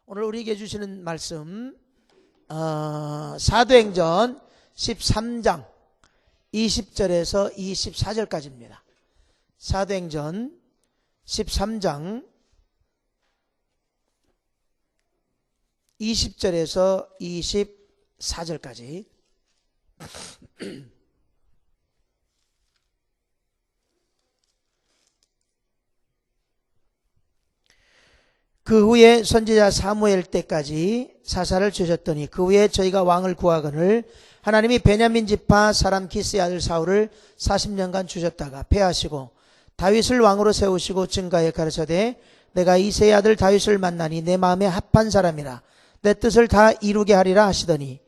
오늘 우리에게 주시는 말씀 사도행전 13장 20절에서 24절까지입니다. 사도행전 13장 20절에서 24절까지 그 후에 선지자 사무엘 때까지 사사를 주셨더니 그 후에 저희가 왕을 구하거늘 하나님이 베냐민 지파 사람 기스의 아들 사울을 40년간 주셨다가 패하시고 다윗을 왕으로 세우시고 증거하여 가르쳐되 내가 이새의 아들 다윗을 만나니 내 마음에 합한 사람이라 내 뜻을 다 이루게 하리라 하시더니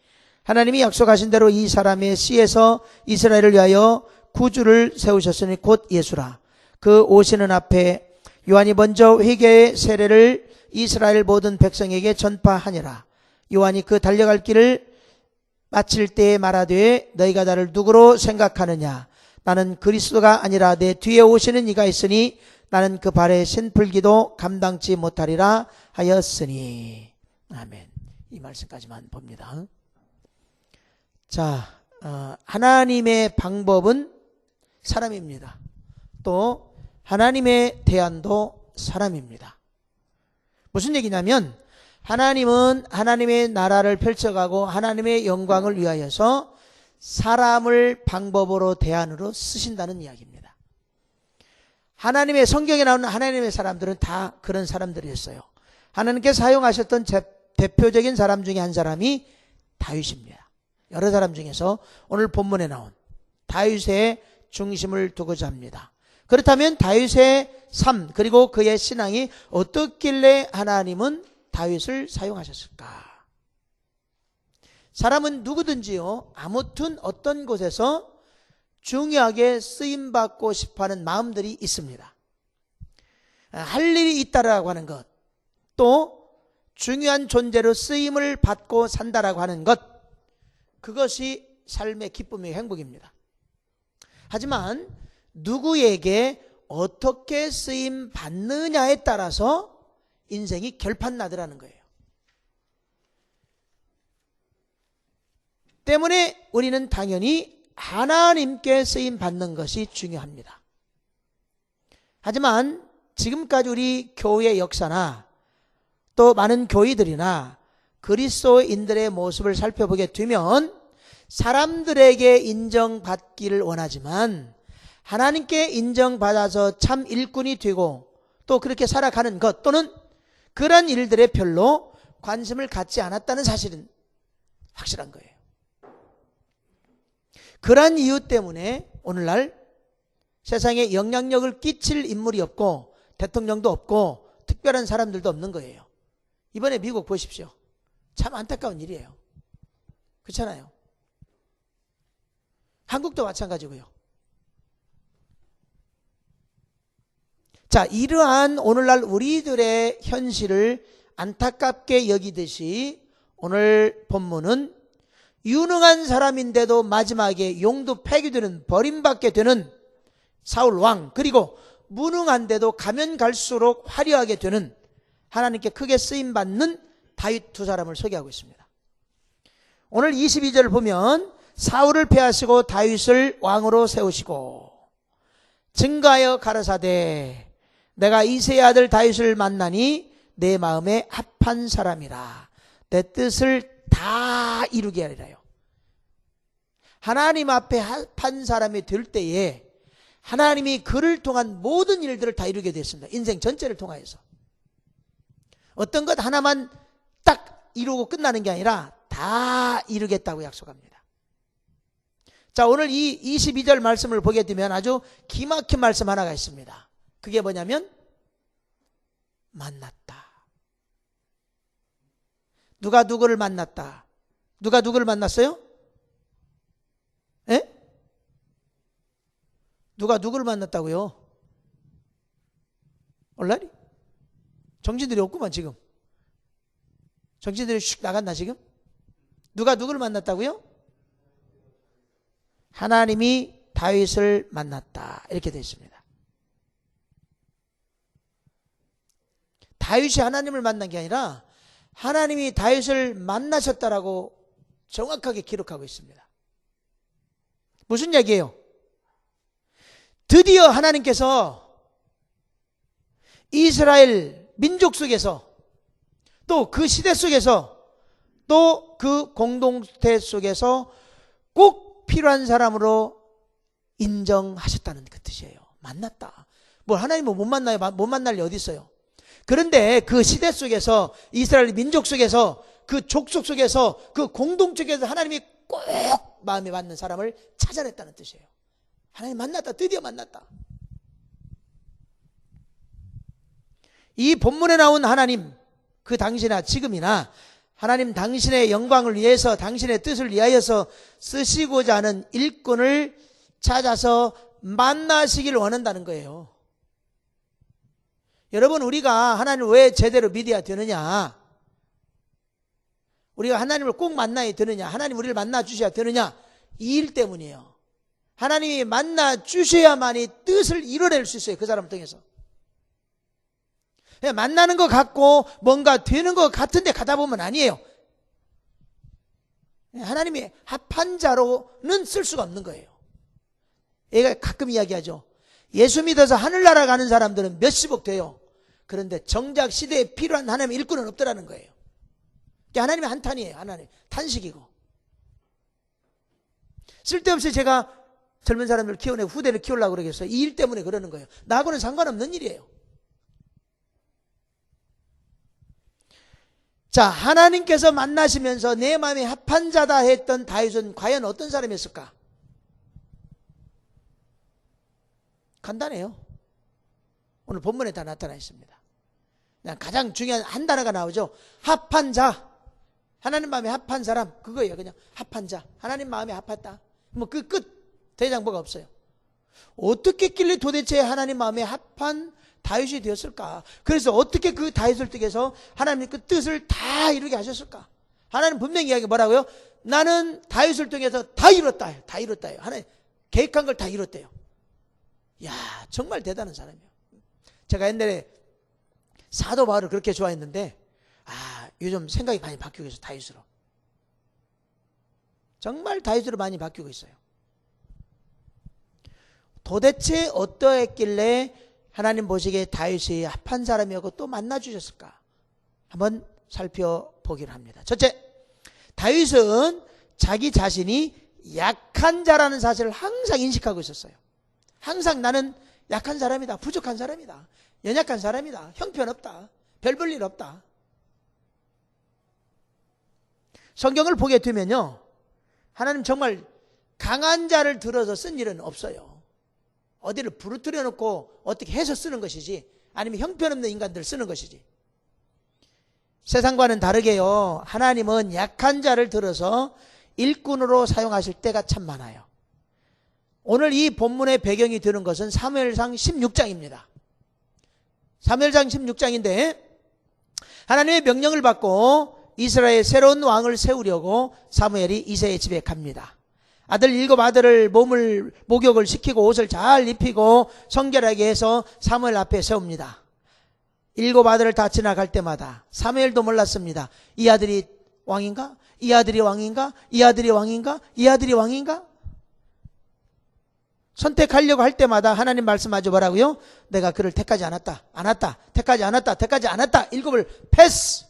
하나님이 약속하신 대로 이 사람의 씨에서 이스라엘을 위하여 구주를 세우셨으니 곧 예수라. 그 오시는 앞에 요한이 먼저 회개의 세례를 이스라엘 모든 백성에게 전파하니라. 요한이 그 달려갈 길을 마칠 때에 말하되 너희가 나를 누구로 생각하느냐? 나는 그리스도가 아니라 내 뒤에 오시는 이가 있으니 나는 그 발에 신풀기도 감당치 못하리라 하였으니. 아멘. 이 말씀까지만 봅니다. 자, 하나님의 방법은 사람입니다. 또 하나님의 대안도 사람입니다. 무슨 얘기냐면 하나님은 하나님의 나라를 펼쳐가고 하나님의 영광을 위하여서 사람을 방법으로 대안으로 쓰신다는 이야기입니다. 하나님의 성경에 나오는 하나님의 사람들은 다 그런 사람들이었어요. 하나님께서 사용하셨던 대표적인 사람 중에 한 사람이 다윗입니다. 여러 사람 중에서 오늘 본문에 나온 다윗의 중심을 두고자 합니다. 그렇다면 다윗의 삶 그리고 그의 신앙이 어떻길래 하나님은 다윗을 사용하셨을까? 사람은 누구든지요 아무튼 어떤 곳에서 중요하게 쓰임받고 싶어하는 마음들이 있습니다. 할 일이 있다라고 하는 것, 또 중요한 존재로 쓰임을 받고 산다라고 하는 것, 그것이 삶의 기쁨이고 행복입니다. 하지만 누구에게 어떻게 쓰임 받느냐에 따라서 인생이 결판나더라는 거예요. 때문에 우리는 당연히 하나님께 쓰임 받는 것이 중요합니다. 하지만 지금까지 우리 교회의 역사나 또 많은 교회들이나 그리스도인들의 모습을 살펴보게 되면 사람들에게 인정받기를 원하지만 하나님께 인정받아서 참 일꾼이 되고 또 그렇게 살아가는 것 또는 그런 일들에 별로 관심을 갖지 않았다는 사실은 확실한 거예요. 그런 이유 때문에 오늘날 세상에 영향력을 끼칠 인물이 없고 대통령도 없고 특별한 사람들도 없는 거예요. 이번에 미국 보십시오. 참 안타까운 일이에요. 그렇잖아요. 한국도 마찬가지고요. 자, 이러한 오늘날 우리들의 현실을 안타깝게 여기듯이 오늘 본문은 유능한 사람인데도 마지막에 용도 폐기되는 버림받게 되는 사울 왕, 그리고 무능한데도 가면 갈수록 화려하게 되는 하나님께 크게 쓰임받는 다윗 두 사람을 소개하고 있습니다. 오늘 22절을 보면 사울을 패하시고 다윗을 왕으로 세우시고 증거하여 가라사대 내가 이새의 아들 다윗을 만나니 내 마음에 합한 사람이라 내 뜻을 다 이루게 하리라요. 하나님 앞에 합한 사람이 될 때에 하나님이 그를 통한 모든 일들을 다 이루게 됐습니다. 인생 전체를 통하여서 어떤 것 하나만 딱 이루고 끝나는 게 아니라 다 이루겠다고 약속합니다. 자, 오늘 이 22절 말씀을 보게 되면 아주 기막힌 말씀 하나가 있습니다. 그게 뭐냐면 만났다. 누가 누구를 만났다. 누가 누구를 만났어요? 에? 누가 누구를 만났다고요? 얼라리? 정신들이 없구만 지금. 정신들이 슉 나갔나 지금? 누가 누구를 만났다고요? 하나님이 다윗을 만났다 이렇게 되어 있습니다. 다윗이 하나님을 만난 게 아니라 하나님이 다윗을 만나셨다라고 정확하게 기록하고 있습니다. 무슨 얘기예요? 드디어 하나님께서 이스라엘 민족 속에서 또 그 시대 속에서 또 그 공동체 속에서 꼭 필요한 사람으로 인정하셨다는 그 뜻이에요. 만났다. 뭐 하나님은 못 만나요? 못 만날 리 어디 있어요? 그런데 그 시대 속에서 이스라엘 민족 속에서 그 족속 속에서 그 공동체에서 하나님이 꼭 마음에 맞는 사람을 찾아냈다는 뜻이에요. 하나님 만났다. 드디어 만났다. 이 본문에 나온 하나님, 그 당시나 지금이나 하나님 당신의 영광을 위해서 당신의 뜻을 위하여서 쓰시고자 하는 일꾼을 찾아서 만나시길 원한다는 거예요. 여러분, 우리가 하나님을 왜 제대로 믿어야 되느냐? 우리가 하나님을 꼭 만나야 되느냐? 하나님 우리를 만나 주셔야 되느냐? 이 일 때문이에요. 하나님이 만나 주셔야만이 뜻을 이뤄낼 수 있어요. 그 사람을 통해서. 만나는 것 같고 뭔가 되는 것 같은데 가다 보면 아니에요. 하나님이 합한 자로는 쓸 수가 없는 거예요. 얘가 가끔 이야기하죠. 예수 믿어서 하늘나라 가는 사람들은 몇십억 돼요. 그런데 정작 시대에 필요한 하나님의 일꾼은 없더라는 거예요. 하나님의 한탄이에요. 하나님 탄식이고. 쓸데없이 제가 젊은 사람들 키워내고 후대를 키우려고 그러겠어요. 이 일 때문에 그러는 거예요. 나하고는 상관없는 일이에요. 자, 하나님께서 만나시면서 내 마음에 합한 자다 했던 다윗은 과연 어떤 사람이었을까? 간단해요. 오늘 본문에 다 나타나 있습니다. 그냥 가장 중요한 한 단어가 나오죠. 합한 자. 하나님 마음에 합한 사람. 그거예요. 그냥 합한 자. 하나님 마음에 합했다. 뭐 그 끝 대장부가 없어요. 어떻게 했길래 도대체 하나님 마음에 합한 다윗이 되었을까? 그래서 어떻게 그 다윗을 통해서 하나님의 그 뜻을 다 이루게 하셨을까? 하나님 분명히 이야기 뭐라고요? 나는 다윗을 통해서 다 이뤘다. 다 이뤘다요. 하나님 계획한 걸 다 이뤘대요. 야, 정말 대단한 사람이에요. 제가 옛날에 사도 바울을 그렇게 좋아했는데 요즘 생각이 많이 바뀌고 있어요. 다윗으로. 정말 다윗으로 많이 바뀌고 있어요. 도대체 어떠했길래 하나님 보시기에 다윗이 합한 사람이었고 또 만나주셨을까? 한번 살펴보기를 합니다. 첫째, 다윗은 자기 자신이 약한 자라는 사실을 항상 인식하고 있었어요. 항상 나는 약한 사람이다. 부족한 사람이다. 연약한 사람이다. 형편없다. 별 볼 일 없다. 성경을 보게 되면요, 하나님 정말 강한 자를 들어서 쓴 일은 없어요. 어디를 부르뜨려 놓고 어떻게 해서 쓰는 것이지, 아니면 형편없는 인간들을 쓰는 것이지. 세상과는 다르게요, 하나님은 약한 자를 들어서 일꾼으로 사용하실 때가 참 많아요. 오늘 이 본문의 배경이 되는 것은 사무엘상 16장입니다. 사무엘상 16장인데 하나님의 명령을 받고 이스라엘 새로운 왕을 세우려고 사무엘이 이새의 집에 갑니다. 아들 7 아들을 목욕을 시키고 옷을 잘 입히고 성결하게 해서 사무엘 앞에 세웁니다. 7 아들을 다 지나갈 때마다 사무엘도 몰랐습니다. 이 아들이 왕인가? 이 아들이 왕인가? 이 아들이 왕인가? 이 아들이 왕인가? 선택하려고 할 때마다 하나님 말씀하죠. 뭐라고요? 내가 그를 택하지 않았다. 택하지 않았다. 7을 패스.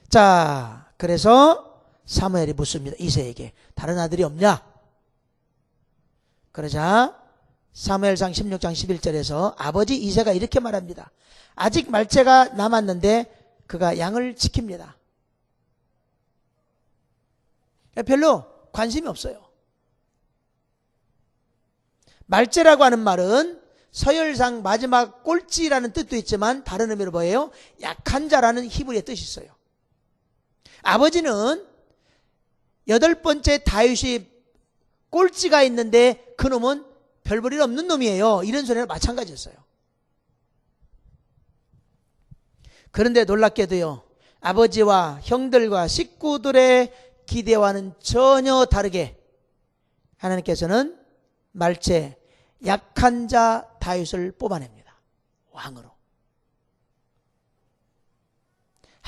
자, 그래서 사무엘이 묻습니다. 이새에게 다른 아들이 없냐? 그러자 사무엘상 16장 11절에서 아버지 이새가 이렇게 말합니다. 아직 말째가 남았는데 그가 양을 지킵니다. 별로 관심이 없어요. 말째라고 하는 말은 서열상 마지막 꼴찌라는 뜻도 있지만 다른 의미로 뭐예요? 약한 자라는 히브리의 뜻이 있어요. 아버지는 8번째 다윗이 꼴찌가 있는데 그놈은 별 볼 일 없는 놈이에요. 이런 소리랑 마찬가지였어요. 그런데 놀랍게도요, 아버지와 형들과 식구들의 기대와는 전혀 다르게 하나님께서는 말째 약한 자 다윗을 뽑아냅니다. 왕으로.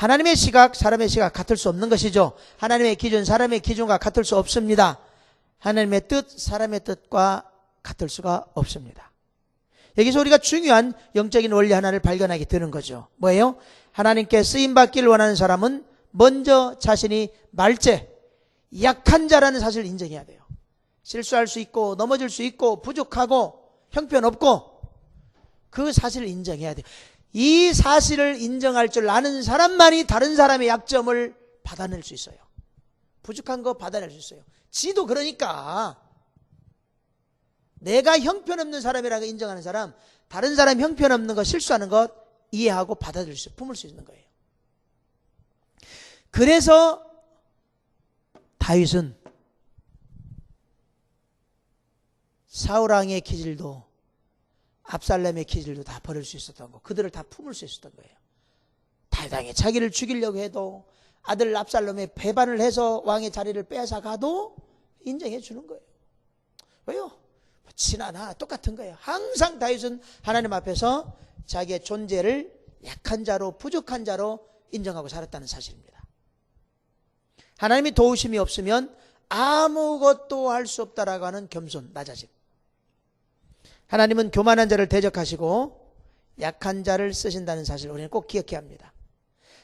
하나님의 시각, 사람의 시각 같을 수 없는 것이죠. 하나님의 기준, 사람의 기준과 같을 수 없습니다. 하나님의 뜻, 사람의 뜻과 같을 수가 없습니다. 여기서 우리가 중요한 영적인 원리 하나를 발견하게 되는 거죠. 뭐예요? 하나님께 쓰임받기를 원하는 사람은 먼저 자신이 말제, 약한 자라는 사실을 인정해야 돼요. 실수할 수 있고 넘어질 수 있고 부족하고 형편없고 그 사실을 인정해야 돼요. 이 사실을 인정할 줄 아는 사람만이 다른 사람의 약점을 받아낼 수 있어요. 부족한 거 받아낼 수 있어요. 지도 그러니까 내가 형편없는 사람이라고 인정하는 사람, 다른 사람 형편없는 거, 실수하는 것 이해하고 받아들일 수, 품을 수 있는 거예요. 그래서 다윗은 사울왕의 기질도 압살롬의 기질도 다 버릴 수 있었던 거, 그들을 다 품을 수 있었던 거예요. 다윗왕이 자기를 죽이려고 해도 아들 압살롬의 배반을 해서 왕의 자리를 빼앗아가도 인정해 주는 거예요. 왜요? 친하나 똑같은 거예요. 항상 다윗은 하나님 앞에서 자기의 존재를 약한 자로, 부족한 자로 인정하고 살았다는 사실입니다. 하나님이 도우심이 없으면 아무것도 할 수 없다라고 하는 겸손, 낮아짐. 하나님은 교만한 자를 대적하시고 약한 자를 쓰신다는 사실을 우리는 꼭 기억해야 합니다.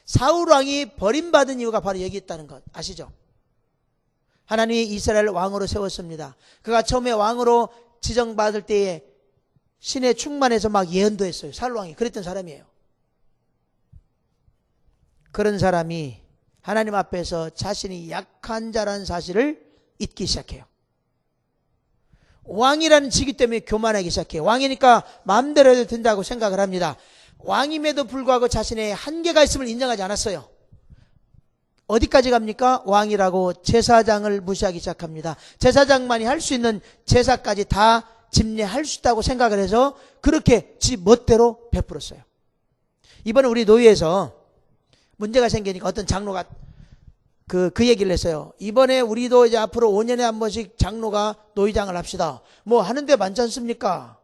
사울왕이 버림받은 이유가 바로 여기 있다는 것 아시죠? 하나님이 이스라엘 왕으로 세웠습니다. 그가 처음에 왕으로 지정받을 때에 신의 충만해서 막 예언도 했어요. 사울왕이 그랬던 사람이에요. 그런 사람이 하나님 앞에서 자신이 약한 자라는 사실을 잊기 시작해요. 왕이라는 직위 때문에 교만하기 시작해요. 왕이니까 마음대로 해도 된다고 생각을 합니다. 왕임에도 불구하고 자신의 한계가 있음을 인정하지 않았어요. 어디까지 갑니까? 왕이라고 제사장을 무시하기 시작합니다. 제사장만이 할 수 있는 제사까지 다 집례할 수 있다고 생각을 해서 그렇게 지 멋대로 베풀었어요. 이번에 우리 노예에서 문제가 생기니까 어떤 장로가 그 얘기를 했어요. 이번에 우리도 이제 앞으로 5년에 한 번씩 장로가 노회장을 합시다. 뭐 하는데 많지 않습니까?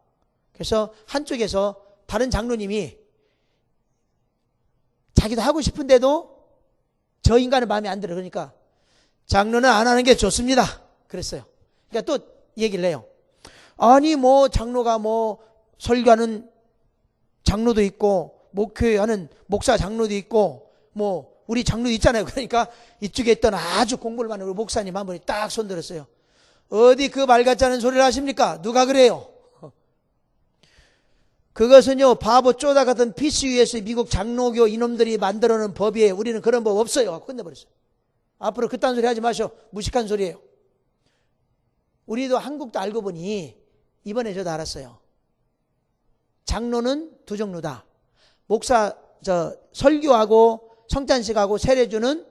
그래서 한쪽에서 다른 장로님이 자기도 하고 싶은데도 저 인간은 마음에 안 들어. 그러니까 장로는 안 하는 게 좋습니다. 그랬어요. 그러니까 또 얘기를 해요. 아니 뭐 장로가 뭐 설교하는 장로도 있고 목회하는 목사 장로도 있고 뭐 우리 장로도 있잖아요. 그러니까 이쪽에 있던 아주 공부를 많은 우리 목사님 한 분이 딱 손들었어요. 어디 그 말 같지 않은 소리를 하십니까? 누가 그래요? 그것은요 바보 쪼다 같은 PCU에서 미국 장로교 이놈들이 만들어놓은 법이에요. 우리는 그런 법 없어요. 끝내버렸어요. 앞으로 그딴 소리 하지 마셔. 무식한 소리예요. 우리도 한국도 알고 보니 이번에 저도 알았어요. 장로는 두 종류다. 목사 설교하고 성찬식하고 세례주는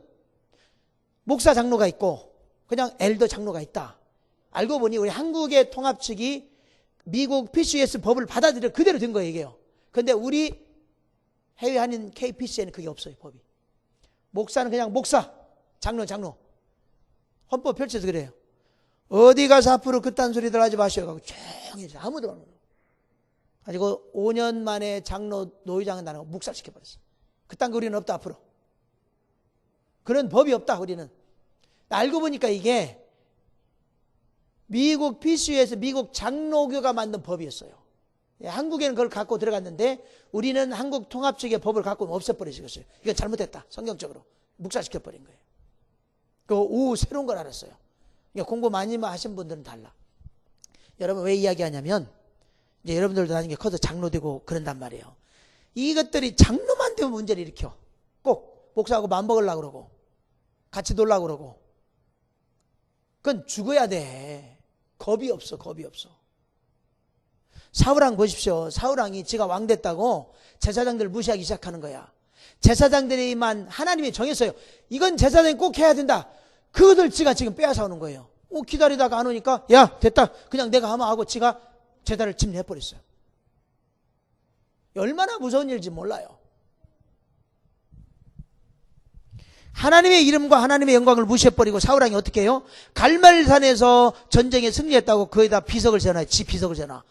목사 장로가 있고 그냥 엘더 장로가 있다. 알고 보니 우리 한국의 통합 측이 미국 PCUS 법을 받아들여 그대로 된 거예요, 이게요. 근데 우리 해외 한인 KPC에는 그게 없어요, 법이. 목사는 그냥 목사, 장로. 헌법 펼쳐서 그래요. 어디 가서 앞으로 그딴 소리들 하지 마시오. 하고 조용히 해서 아무도 안 오고. 가지고 5년 만에 장로 노회장은 나는 묵살시켜버렸어. 그딴 거 우리는 없다, 앞으로. 그런 법이 없다, 우리는. 알고 보니까 이게 미국 PCU에서 미국 장로교가 만든 법이었어요. 한국에는 그걸 갖고 들어갔는데 우리는 한국 통합 측의 법을 갖고 없애버리셨어요. 이건 잘못했다. 성경적으로. 묵살시켜버린 거예요. 오, 새로운 걸 알았어요. 그러니까 공부 많이 하신 분들은 달라. 여러분 왜 이야기하냐면 이제 여러분들도 나중에 커서 장로 되고 그런단 말이에요. 이것들이 장로만 되면 문제를 일으켜. 꼭 목사하고 맘 먹으려고 그러고 같이 놀라고 그러고 그건 죽어야 돼. 겁이 없어. 사울왕 보십시오. 사울왕이 지가 왕 됐다고 제사장들 무시하기 시작하는 거야. 제사장들이만 하나님이 정했어요. 이건 제사장이 꼭 해야 된다. 그것을 지가 지금 빼앗아 오는 거예요. 기다리다가 안 오니까 야 됐다. 그냥 내가 하면 하고 지가 제사를 침례해버렸어요. 얼마나 무서운 일인지 몰라요. 하나님의 이름과 하나님의 영광을 무시해버리고 사울왕이 어떻게 해요? 갈멜산에서 전쟁에 승리했다고 거기다 비석을 세워놔요. 지 비석을 세워놔.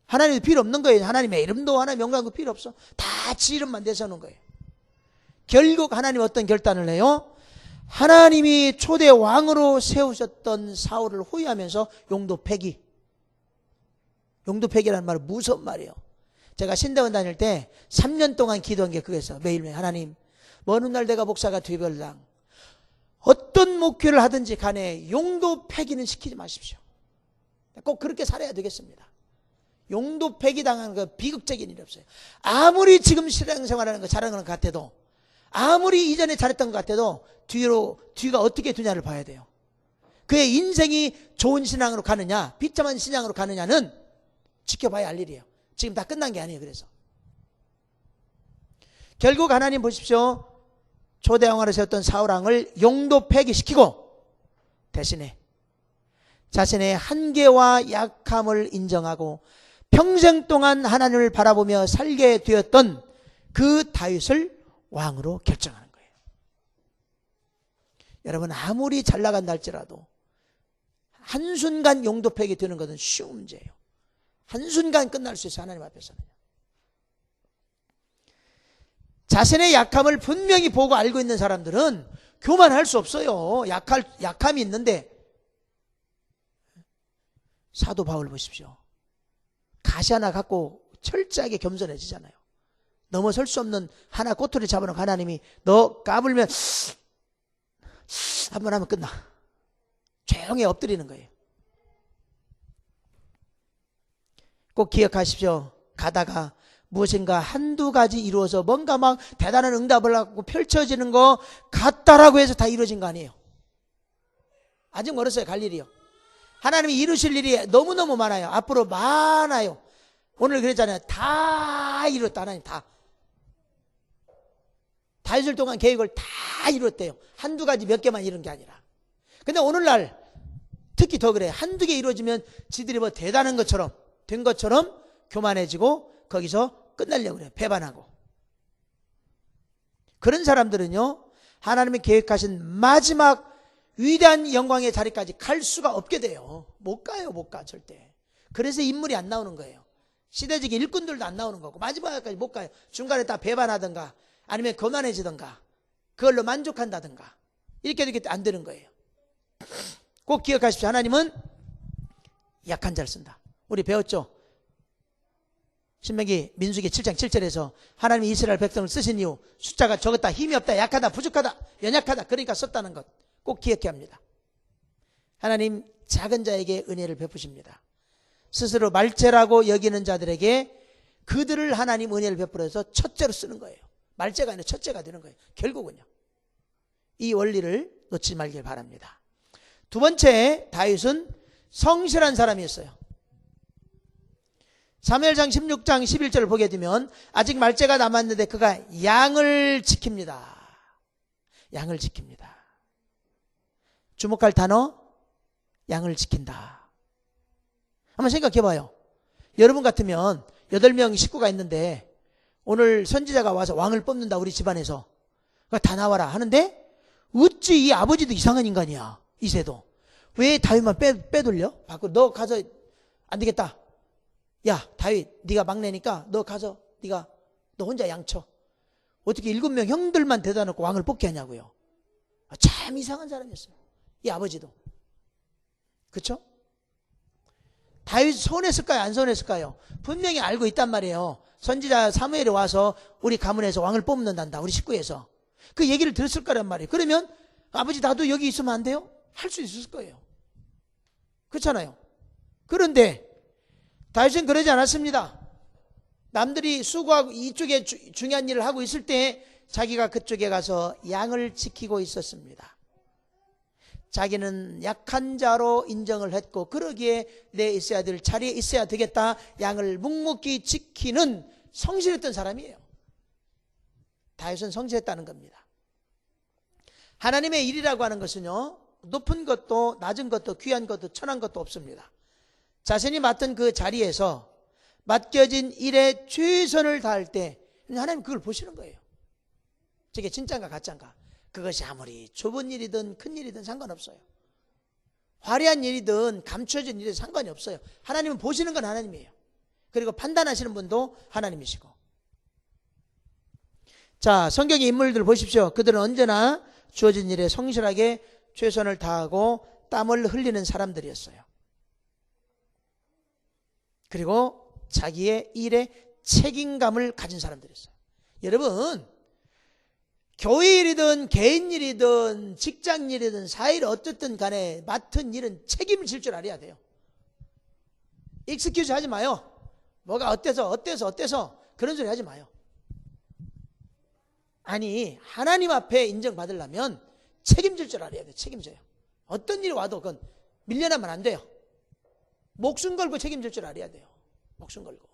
하나님이 필요 없는 거예요. 하나님의 이름도 하나님의 영광도 필요 없어. 다 지 이름만 내세우는 거예요. 결국 하나님 어떤 결단을 해요? 하나님이 초대 왕으로 세우셨던 사울을 호위하면서 용도 폐기. 용도 폐기라는 말은 무서운 말이에요. 제가 신대원 다닐 때 3년 동안 기도한 게 그거였어요. 매일매일 하나님, 먼 훗날 내가 목사가 되별랑 어떤 목회를 하든지 간에 용도 폐기는 시키지 마십시오. 꼭 그렇게 살아야 되겠습니다. 용도 폐기 당하는 거 비극적인 일이 없어요. 아무리 지금 신앙생활하는 거 잘하는 것 같아도, 아무리 이전에 잘했던 것 같아도 뒤가 어떻게 두냐를 봐야 돼요. 그의 인생이 좋은 신앙으로 가느냐 비참한 신앙으로 가느냐는 지켜봐야 할 일이에요. 지금 다 끝난 게 아니에요. 그래서 결국 하나님 보십시오. 초대 왕으로 세웠던 사울왕을 용도 폐기시키고 대신에 자신의 한계와 약함을 인정하고 평생 동안 하나님을 바라보며 살게 되었던 그 다윗을 왕으로 결정하는 거예요. 여러분, 아무리 잘 나간다 할지라도 한순간 용도 폐기 되는 것은 쉬운 문제예요. 한순간 끝날 수 있어요. 하나님 앞에서는. 자신의 약함을 분명히 보고 알고 있는 사람들은 교만할 수 없어요. 약함이 있는데, 사도 바울 보십시오. 가시 하나 갖고 철저하게 겸손해지잖아요. 넘어설 수 없는 하나 꼬투리 잡아놓고 하나님이 너 까불면 한번 하면 끝나. 조용히 엎드리는 거예요. 꼭 기억하십시오. 가다가 무엇인가 한두 가지 이루어서 뭔가 막 대단한 응답을 하고 펼쳐지는 거 같다라고 해서 다 이루어진 거 아니에요. 아직 멀었어요. 갈 일이요. 하나님이 이루실 일이 너무너무 많아요. 앞으로 많아요. 오늘 그랬잖아요. 다 이뤘다. 하나님 다. 다윗을 동안 계획을 다 이뤘대요. 한두 가지 몇 개만 이룬 게 아니라. 근데 오늘날 특히 더 그래. 한두 개 이루어지면 지들이 뭐 대단한 것처럼 된 것처럼 교만해지고 거기서 끝내려고 그래요. 배반하고. 그런 사람들은요, 하나님이 계획하신 마지막 위대한 영광의 자리까지 갈 수가 없게 돼요. 못 가요. 못 가. 절대. 그래서 인물이 안 나오는 거예요. 시대적인 일꾼들도 안 나오는 거고 마지막까지 못 가요. 중간에 다 배반하든가 아니면 교만해지든가 그걸로 만족한다든가 이렇게 안 되는 거예요. 꼭 기억하십시오. 하나님은 약한 자를 쓴다. 우리 배웠죠? 신명기 민수기 7장 7절에서 하나님이 이스라엘 백성을 쓰신 이유 숫자가 적었다, 힘이 없다, 약하다, 부족하다, 연약하다, 그러니까 썼다는 것 꼭 기억해야 합니다. 하나님 작은 자에게 은혜를 베푸십니다. 스스로 말째라고 여기는 자들에게 그들을 하나님 은혜를 베풀어서 첫째로 쓰는 거예요. 말째가 아니라 첫째가 되는 거예요. 결국은요. 이 원리를 놓치지 말길 바랍니다. 두 번째, 다윗은 성실한 사람이었어요. 사무엘상 16장 11절을 보게 되면 아직 말째가 남았는데 그가 양을 지킵니다. 양을 지킵니다. 주목할 단어, 양을 지킨다. 한번 생각해 봐요. 여러분 같으면 8명 식구가 있는데 오늘 선지자가 와서 왕을 뽑는다 우리 집안에서. 다 나와라 하는데 어찌 이 아버지도 이상한 인간이야. 이세도. 왜 다윗만 빼돌려? 밖으로 너 가서 안 되겠다. 야 다윗 네가 막내니까 너 가서 너 혼자 양쳐. 어떻게 7명 형들만 대다 놓고 왕을 뽑게 하냐고요. 참 이상한 사람이었어요. 이 아버지도. 그렇죠? 다윗 서운했을까요? 안 서운했을까요? 분명히 알고 있단 말이에요. 선지자 사무엘이 와서 우리 가문에서 왕을 뽑는단다. 우리 식구에서. 그 얘기를 들었을 거란 말이에요. 그러면 아버지 나도 여기 있으면 안 돼요? 할 수 있었을 거예요. 그렇잖아요. 그런데 다윗은 그러지 않았습니다. 남들이 수고하고 이쪽에 중요한 일을 하고 있을 때 자기가 그쪽에 가서 양을 지키고 있었습니다. 자기는 약한 자로 인정을 했고 그러기에 내 있어야 될 자리에 있어야 되겠다. 양을 묵묵히 지키는 성실했던 사람이에요. 다윗은 성실했다는 겁니다. 하나님의 일이라고 하는 것은요, 높은 것도 낮은 것도 귀한 것도 천한 것도 없습니다. 자신이 맡은 그 자리에서 맡겨진 일에 최선을 다할 때 하나님 그걸 보시는 거예요. 저게 진짜인가 가짜인가. 그것이 아무리 좁은 일이든 큰 일이든 상관없어요. 화려한 일이든 감춰진 일이든 상관이 없어요. 하나님은 보시는 건 하나님이에요. 그리고 판단하시는 분도 하나님이시고. 자, 성경의 인물들 보십시오. 그들은 언제나 주어진 일에 성실하게 최선을 다하고 땀을 흘리는 사람들이었어요. 그리고 자기의 일에 책임감을 가진 사람들이었어요. 여러분, 교회 일이든 개인 일이든 직장 일이든 사일 어쨌든 간에 맡은 일은 책임을 질 줄 알아야 돼요. 익스큐즈 하지 마요. 뭐가 어때서 그런 소리 하지 마요. 아니, 하나님 앞에 인정받으려면 책임질 줄 알아야 돼요. 책임져요. 어떤 일이 와도 그건 밀려나면 안 돼요. 목숨 걸고 책임질 줄 알아야 돼요. 목숨 걸고.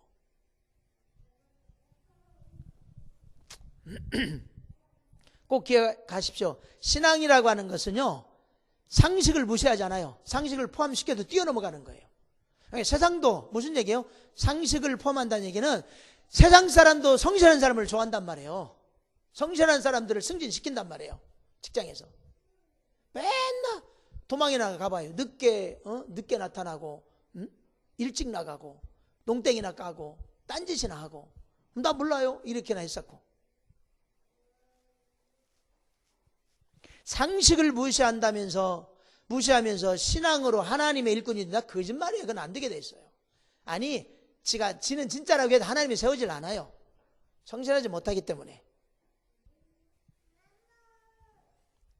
꼭 기억하십시오. 신앙이라고 하는 것은요, 상식을 무시하잖아요. 상식을 포함시켜도 뛰어넘어가는 거예요. 세상도 무슨 얘기예요? 상식을 포함한다는 얘기는 세상 사람도 성실한 사람을 좋아한단 말이에요. 성실한 사람들을 승진시킨단 말이에요. 직장에서. 맨날 도망이나 가봐요. 늦게 나타나고, 일찍 나가고, 농땡이나 까고, 딴짓이나 하고. 나 몰라요. 이렇게나 했었고. 상식을 무시하면서 신앙으로 하나님의 일꾼이 된다? 거짓말이에요. 그건 안 되게 돼 있어요. 아니, 지는 진짜라고 해도 하나님이 세우질 않아요. 성실하지 못하기 때문에.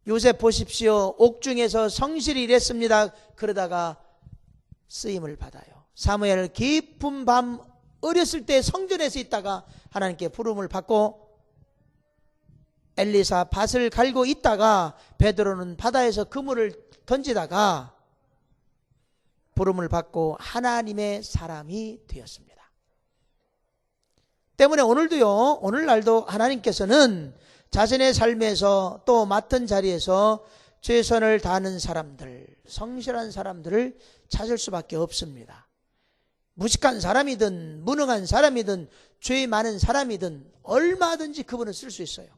요셉 보십시오. 옥중에서 성실히 일했습니다. 그러다가 쓰임을 받아요. 사무엘 깊은 밤 어렸을 때 성전에서 있다가 하나님께 부름을 받고, 엘리사 밭을 갈고 있다가 베드로는 바다에서 그물을 던지다가 부름을 받고 하나님의 사람이 되었습니다. 때문에 오늘날도 하나님께서는 자신의 삶에서 또 맡은 자리에서 최선을 다하는 사람들, 성실한 사람들을 찾을 수밖에 없습니다. 무식한 사람이든 무능한 사람이든 죄 많은 사람이든 얼마든지 그분은 쓸 수 있어요.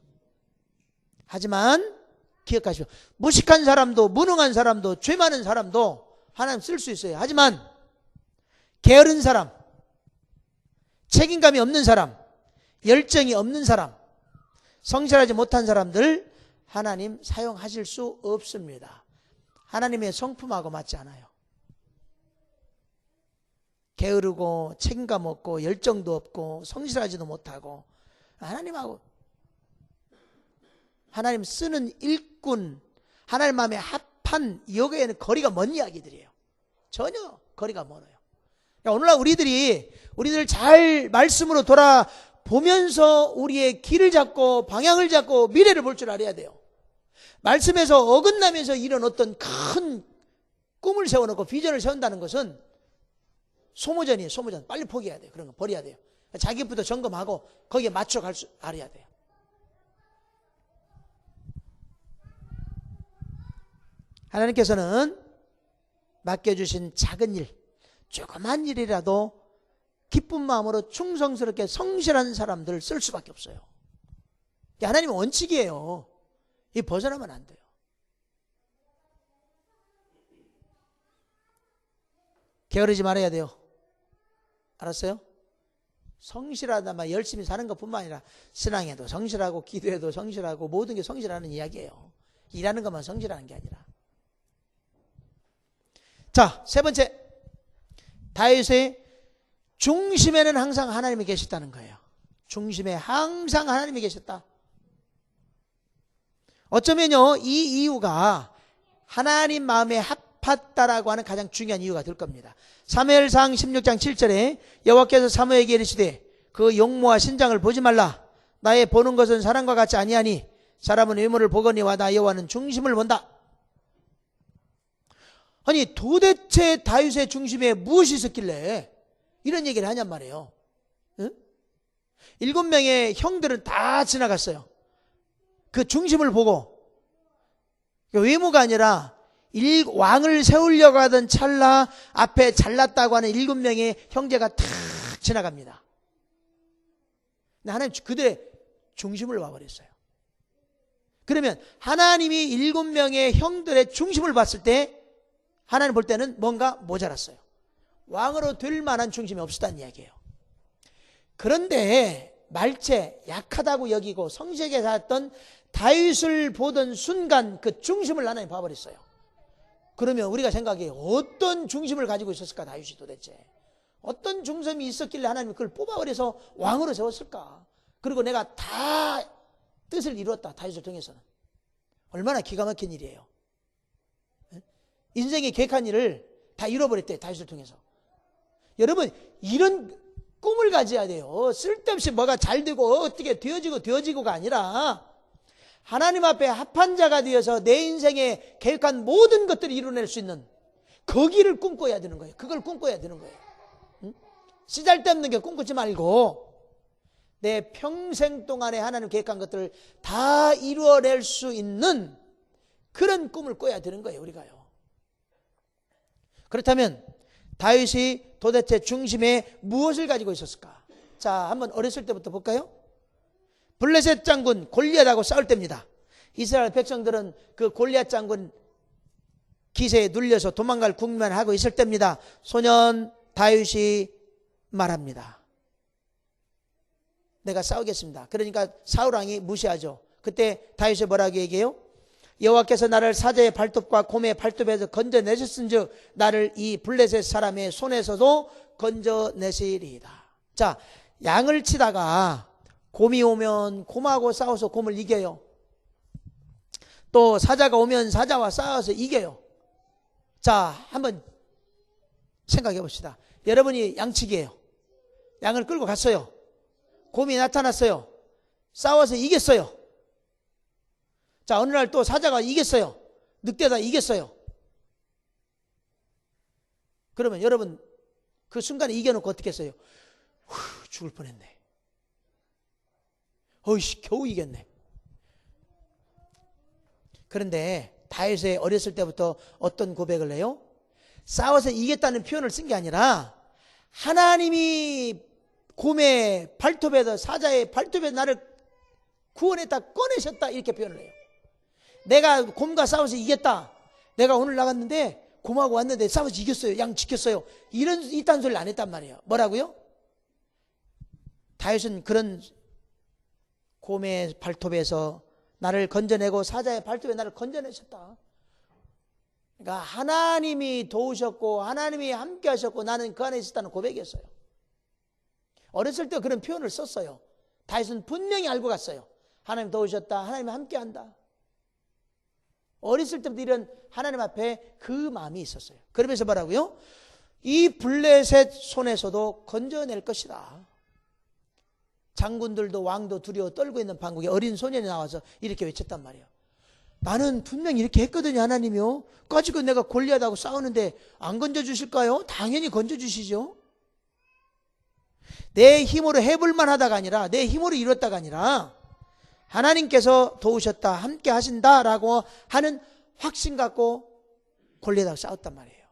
하지만 기억하십시오. 무식한 사람도 무능한 사람도 죄 많은 사람도 하나님 쓸 수 있어요. 하지만 게으른 사람, 책임감이 없는 사람, 열정이 없는 사람, 성실하지 못한 사람들 하나님 사용하실 수 없습니다. 하나님의 성품하고 맞지 않아요. 게으르고 책임감 없고 열정도 없고 성실하지도 못하고 하나님하고 하나님 쓰는 일꾼, 하나님 마음에 합한 여기에는 거리가 먼 이야기들이에요. 전혀 거리가 멀어요. 오늘날 우리들 잘 말씀으로 돌아보면서 우리의 길을 잡고 방향을 잡고 미래를 볼 줄 알아야 돼요. 말씀에서 어긋나면서 이런 어떤 큰 꿈을 세워놓고 비전을 세운다는 것은 소모전이에요. 소모전. 빨리 포기해야 돼요. 그런 거 버려야 돼요. 자기부터 점검하고 거기에 맞춰갈 줄 알아야 돼요. 하나님께서는 맡겨주신 작은 일, 조그만 일이라도 기쁜 마음으로 충성스럽게 성실한 사람들을 쓸 수밖에 없어요. 이게 하나님의 원칙이에요. 이 벗어나면 안 돼요. 게으르지 말아야 돼요. 알았어요? 성실하다만 열심히 사는 것뿐만 아니라 신앙에도 성실하고 기도에도 성실하고 모든 게 성실하는 이야기예요. 일하는 것만 성실하는 게 아니라. 자, 세 번째, 다윗의 중심에는 항상 하나님이 계셨다는 거예요. 중심에 항상 하나님이 계셨다. 어쩌면요, 이 이유가 하나님 마음에 합했다라고 하는 가장 중요한 이유가 될 겁니다. 사무엘상 16장 7절에 여호와께서 사무엘에게 이르시되 그 용모와 신장을 보지 말라. 나의 보는 것은 사람과 같지 아니하니 사람은 외모를 보거니와 나 여호와는 중심을 본다. 아니, 도대체 다윗의 중심에 무엇이 있었길래 이런 얘기를 하냔 말이에요. 응? 7명의 형들은 다 지나갔어요. 그 중심을 보고. 외모가 아니라 왕을 세우려고 하던 찰나 앞에 잘났다고 하는 7명의 형제가 탁 지나갑니다. 근데 하나님 그들의 중심을 와버렸어요. 그러면 하나님이 7명의 형들의 중심을 봤을 때 하나님 볼 때는 뭔가 모자랐어요. 왕으로 될 만한 중심이 없었다는 이야기예요. 그런데 말체, 약하다고 여기고 성실하게 살았던 다윗을 보던 순간 그 중심을 하나님 봐버렸어요. 그러면 우리가 생각해 어떤 중심을 가지고 있었을까? 다윗이 도대체 어떤 중심이 있었길래 하나님이 그걸 뽑아버려서 왕으로 세웠을까? 그리고 내가 다 뜻을 이루었다. 다윗을 통해서는. 얼마나 기가 막힌 일이에요. 인생에 계획한 일을 다 이뤄버렸대. 다윗을 통해서. 여러분 이런 꿈을 가져야 돼요. 쓸데없이 뭐가 잘 되고 어떻게 되어지고가 아니라 하나님 앞에 합한 자가 되어서 내 인생에 계획한 모든 것들을 이뤄낼 수 있는 거기를 꿈꿔야 되는 거예요. 그걸 꿈꿔야 되는 거예요. 응? 쓰잘데없는 게 꿈꾸지 말고 내 평생 동안에 하나님 계획한 것들을 다 이루어낼 수 있는 그런 꿈을 꿔야 되는 거예요. 우리가요. 그렇다면 다윗이 도대체 중심에 무엇을 가지고 있었을까? 자, 한번 어렸을 때부터 볼까요? 블레셋 장군 골리앗하고 싸울 때입니다. 이스라엘 백성들은 그 골리앗 장군 기세에 눌려서 도망갈 궁리만 하고 있을 때입니다. 소년 다윗이 말합니다. 내가 싸우겠습니다. 그러니까 사울 왕이 무시하죠. 그때 다윗이 뭐라고 얘기해요? 여호와께서 나를 사자의 발톱과 곰의 발톱에서 건져내셨은즉 나를 이 블레셋 사람의 손에서도 건져내시리이다. 자, 양을 치다가 곰이 오면 곰하고 싸워서 곰을 이겨요. 또 사자가 오면 사자와 싸워서 이겨요. 자, 한번 생각해 봅시다. 여러분이 양치기예요. 양을 끌고 갔어요. 곰이 나타났어요. 싸워서 이겼어요. 자, 어느 날 또 사자가 이겼어요. 늑대가 이겼어요. 그러면 여러분 그 순간에 이겨놓고 어떻게 했어요? 죽을 뻔했네. 어이씨, 겨우 이겼네. 그런데 다윗이 어렸을 때부터 어떤 고백을 해요? 싸워서 이겼다는 표현을 쓴 게 아니라 하나님이 곰의 발톱에서 사자의 발톱에서 나를 구원했다, 꺼내셨다, 이렇게 표현을 해요. 내가 곰과 싸워서 이겼다. 내가 오늘 나갔는데 곰하고 왔는데 싸워서 이겼어요. 양 지켰어요. 이딴 소리를 안 했단 말이에요. 뭐라고요? 다윗은 그런 곰의 발톱에서 나를 건져내고 사자의 발톱에 나를 건져내셨다. 그러니까 하나님이 도우셨고 하나님이 함께 하셨고 나는 그 안에 있었다는 고백이었어요. 어렸을 때 그런 표현을 썼어요. 다윗은 분명히 알고 갔어요. 하나님 도우셨다. 하나님이 함께한다. 어렸을 때부터 이런 하나님 앞에 그 마음이 있었어요. 그러면서 뭐라고요? 이 블레셋 손에서도 건져낼 것이다. 장군들도 왕도 두려워 떨고 있는 방국에 어린 소년이 나와서 이렇게 외쳤단 말이에요. 나는 분명히 이렇게 했거든요. 하나님이요. 가지고 내가 골리앗하고 싸우는데 안 건져주실까요? 당연히 건져주시죠. 내 힘으로 해볼만 하다가 아니라 내 힘으로 이뤘다가 아니라 하나님께서 도우셨다, 함께 하신다라고 하는 확신 갖고 골리앗하고 싸웠단 말이에요.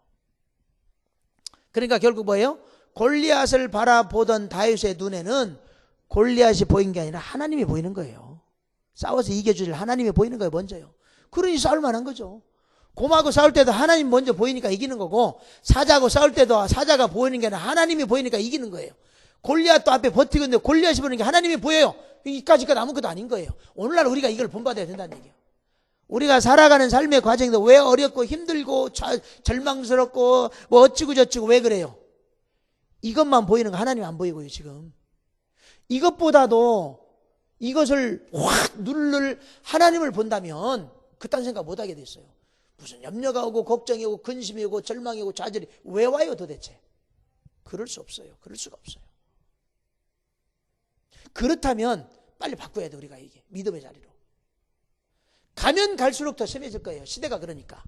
그러니까 결국 뭐예요? 골리앗을 바라보던 다윗의 눈에는 골리앗이 보인 게 아니라 하나님이 보이는 거예요. 싸워서 이겨줄 하나님이 보이는 거예요. 먼저요. 그러니 싸울 만한 거죠. 곰하고 싸울 때도 하나님 먼저 보이니까 이기는 거고, 사자하고 싸울 때도 사자가 보이는 게 아니라 하나님이 보이니까 이기는 거예요. 골리앗도 앞에 버티고 있는데 골리앗이 보이는 게 하나님이 보여요. 이까짓 아무것도 아닌 거예요. 오늘날 우리가 이걸 본받아야 된다는 얘기예요. 우리가 살아가는 삶의 과정에서 왜 어렵고 힘들고 절망스럽고 뭐 어찌고 저찌고 왜 그래요? 이것만 보이는 거 하나님 안 보이고요. 지금 이것보다도 이것을 확 누를 하나님을 본다면 그딴 생각 못하게 됐어요. 무슨 염려가 오고 걱정이 오고 근심이 오고 절망이 오고 좌절이 왜 와요 도대체? 그럴 수 없어요. 그럴 수가 없어요. 그렇다면 빨리 바꿔야 돼. 우리가 이게 믿음의 자리로 가면 갈수록 더 심해질 거예요. 시대가 그러니까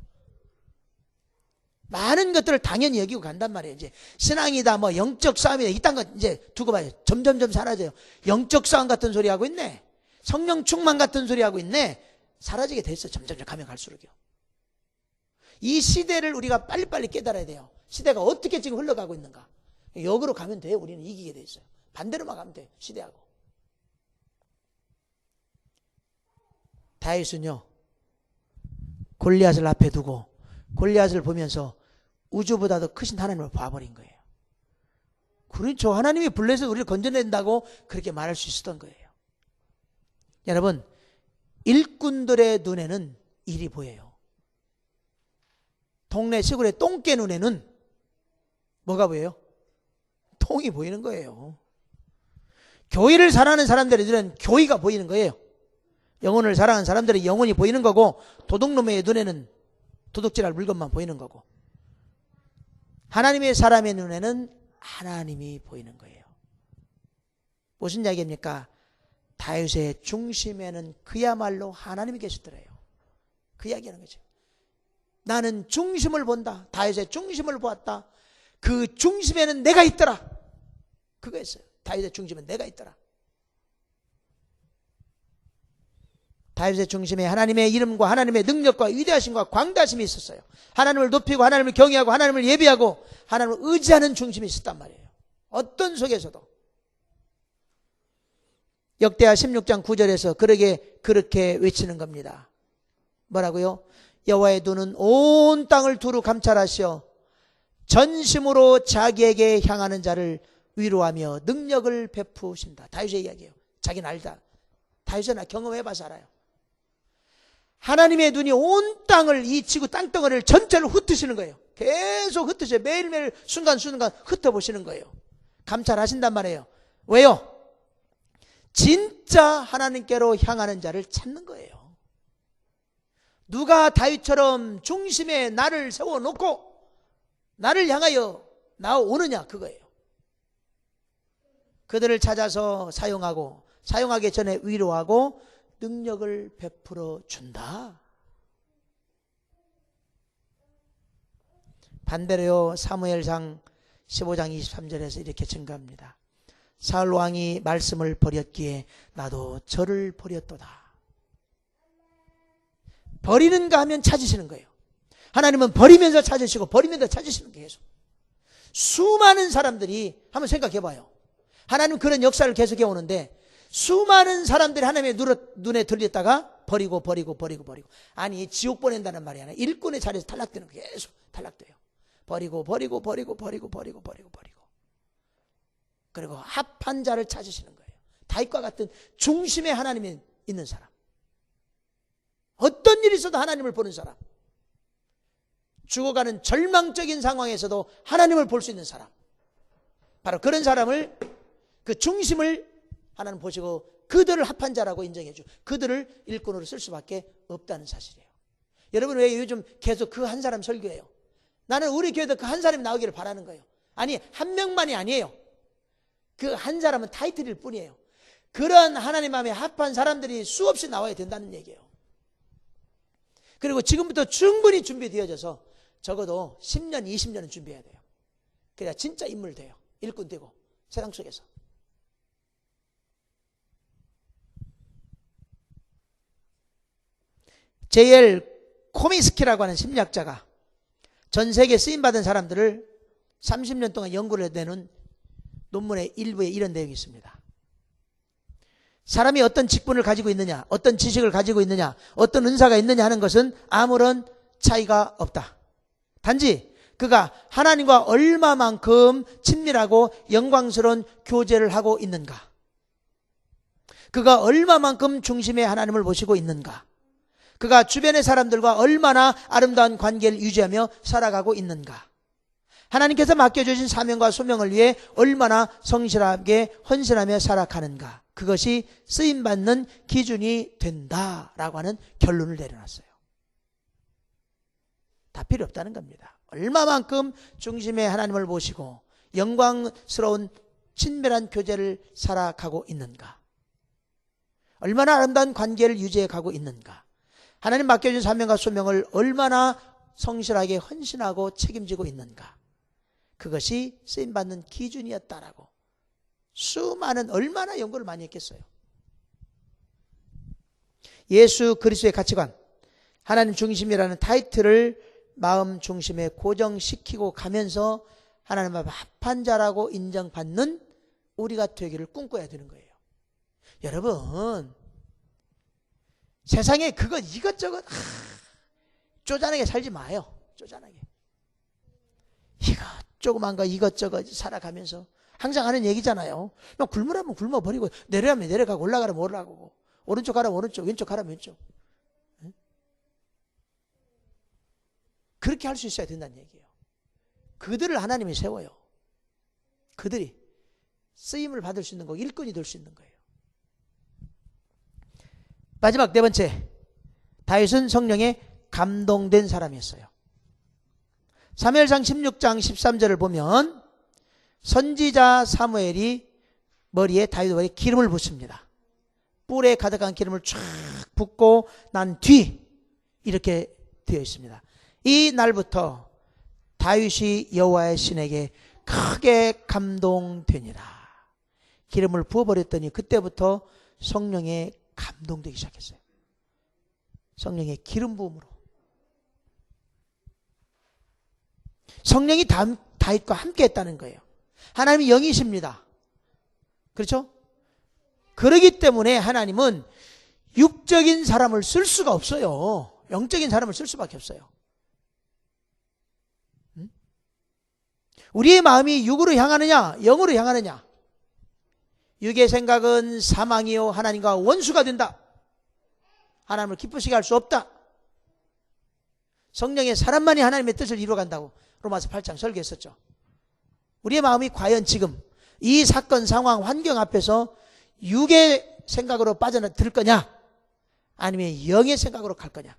많은 것들을 당연히 여기고 간단 말이에요. 이제 신앙이다 뭐 영적 싸움이다 이딴 거 이제 두고 봐요. 점점점 사라져요. 영적 싸움 같은 소리 하고 있네. 성령 충만 같은 소리 하고 있네. 사라지게 됐어. 점점점 가면 갈수록요. 이 시대를 우리가 빨리빨리 깨달아야 돼요. 시대가 어떻게 지금 흘러가고 있는가. 역으로 가면 돼요. 우리는 이기게 돼 있어요. 반대로만 가면 돼요. 시대하고. 다윗은요 골리앗을 앞에 두고 골리앗을 보면서 우주보다도 크신 하나님을 봐버린 거예요. 그렇죠. 하나님이 불러서 우리를 건져낸다고 그렇게 말할 수 있었던 거예요. 여러분, 일꾼들의 눈에는 일이 보여요. 동네 시골의 똥개 눈에는 뭐가 보여요? 통이 보이는 거예요. 교회를 사랑하는 사람들의 눈에는 교회가 보이는 거예요. 영혼을 사랑하는 사람들의 영혼이 보이는 거고, 도둑놈의 눈에는 도둑질할 물건만 보이는 거고, 하나님의 사람의 눈에는 하나님이 보이는 거예요. 무슨 이야기입니까? 다윗의 중심에는 그야말로 하나님이 계시더래요. 그 이야기하는 거죠. 나는 중심을 본다. 다윗의 중심을 보았다. 그 중심에는 내가 있더라. 그거였어요. 다윗의 중심은 내가 있더라. 다윗의 중심에 하나님의 이름과 하나님의 능력과 위대하심과 광대하심이 있었어요. 하나님을 높이고 하나님을 경외하고 하나님을 예배하고 하나님을 의지하는 중심이 있었단 말이에요. 어떤 속에서도. 역대하 16장 9절에서 그렇게 외치는 겁니다. 뭐라고요? 여호와의 눈은 온 땅을 두루 감찰하시어 전심으로 자기에게 향하는 자를 위로하며 능력을 베푸신다. 다윗의 이야기예요. 자기는 알다. 다윗은 경험해봐서 알아요. 하나님의 눈이 온 땅을, 이 지구 땅덩어리를 전체를 흩으시는 거예요. 계속 흩으셔요. 매일매일 순간순간 흩어보시는 거예요. 감찰하신단 말이에요. 왜요? 진짜 하나님께로 향하는 자를 찾는 거예요. 누가 다윗처럼 중심에 나를 세워놓고 나를 향하여 나오느냐, 그거예요. 그들을 찾아서 사용하고, 사용하기 전에 위로하고 능력을 베풀어 준다. 반대로요, 사무엘상 15장 23절에서 이렇게 증가합니다. 사울 왕이 말씀을 버렸기에 나도 저를 버렸도다. 버리는가 하면 찾으시는 거예요. 하나님은 버리면서 찾으시고 버리면서 찾으시는 게 계속. 수많은 사람들이 한번 생각해 봐요. 하나님 그런 역사를 계속해 오는데 수많은 사람들이 하나님의 눈에 들렸다가 버리고. 아니, 지옥 보낸다는 말이 아니라 일꾼의 자리에서 탈락되는 거예요. 계속 탈락돼요. 버리고. 그리고 합한 자를 찾으시는 거예요. 다윗과 같은 중심에 하나님이 있는 사람. 어떤 일이 있어도 하나님을 보는 사람. 죽어가는 절망적인 상황에서도 하나님을 볼 수 있는 사람. 바로 그런 사람을, 그 중심을 하나님 보시고 그들을 합한 자라고 인정해 주, 그들을 일꾼으로 쓸 수밖에 없다는 사실이에요. 여러분, 왜 요즘 계속 그 한 사람 설교해요? 나는 우리 교회도 그 한 사람이 나오기를 바라는 거예요. 아니, 한 명만이 아니에요. 그 한 사람은 타이틀일 뿐이에요. 그런 하나님 마음에 합한 사람들이 수없이 나와야 된다는 얘기예요. 그리고 지금부터 충분히 준비되어져서 적어도 10년, 20년은 준비해야 돼요. 그래야 진짜 인물 돼요. 일꾼 되고, 세상 속에서. J.L. 코미스키라고 하는 심리학자가 전 세계에 쓰임받은 사람들을 30년 동안 연구를 해내는 논문의 일부에 이런 내용이 있습니다. 사람이 어떤 직분을 가지고 있느냐, 어떤 지식을 가지고 있느냐, 어떤 은사가 있느냐 하는 것은 아무런 차이가 없다. 단지 그가 하나님과 얼마만큼 친밀하고 영광스러운 교제를 하고 있는가, 그가 얼마만큼 중심에 하나님을 모시고 있는가, 그가 주변의 사람들과 얼마나 아름다운 관계를 유지하며 살아가고 있는가, 하나님께서 맡겨주신 사명과 소명을 위해 얼마나 성실하게 헌신하며 살아가는가, 그것이 쓰임받는 기준이 된다라고 하는 결론을 내려놨어요. 다 필요 없다는 겁니다. 얼마만큼 중심에 하나님을 모시고 영광스러운 친밀한 교제를 살아가고 있는가, 얼마나 아름다운 관계를 유지해 가고 있는가, 하나님 맡겨준 사명과 소명을 얼마나 성실하게 헌신하고 책임지고 있는가, 그것이 쓰임받는 기준이었다라고 수많은, 얼마나 연구를 많이 했겠어요. 예수 그리스도의 가치관, 하나님 중심이라는 타이틀을 마음 중심에 고정시키고 가면서 하나님 앞에 합한 자라고 인정받는 우리가 되기를 꿈꿔야 되는 거예요. 여러분, 세상에 그거 이것저것 쪼잔하게 살지 마요. 쪼잔하게 이것 조그만 거 이것저것 살아가면서 항상 하는 얘기잖아요. 너 굶으라면 굶어버리고 내려가면 내려가고 올라가라면 올라가고 오른쪽 가라면 오른쪽 왼쪽 가라면 왼쪽. 그렇게 할 수 있어야 된다는 얘기예요. 그들을 하나님이 세워요. 그들이 쓰임을 받을 수 있는 거, 일꾼이 될 수 있는 거예요. 마지막 네 번째, 다윗은 성령에 감동된 사람이었어요. 사무엘상 16장 13절을 보면 선지자 사무엘이 머리에 다윗 머리에 기름을 붓습니다. 뿔에 가득한 기름을 쫙 붓고 난 뒤 이렇게 되어 있습니다. 이 날부터 다윗이 여호와의 신에게 크게 감동되니라. 기름을 부어버렸더니 그때부터 성령에 감동되기 시작했어요. 성령의 기름 부음으로. 성령이 다윗과 함께 했다는 거예요. 하나님이 영이십니다. 그렇죠? 그렇기 때문에 하나님은 육적인 사람을 쓸 수가 없어요. 영적인 사람을 쓸 수밖에 없어요. 우리의 마음이 육으로 향하느냐 영으로 향하느냐. 육의 생각은 사망이요 하나님과 원수가 된다. 하나님을 기쁘시게 할 수 없다. 성령의 사람만이 하나님의 뜻을 이루어간다고 로마서 8장 설교했었죠. 우리의 마음이 과연 지금 이 사건 상황 환경 앞에서 육의 생각으로 빠져들 거냐 아니면 영의 생각으로 갈 거냐.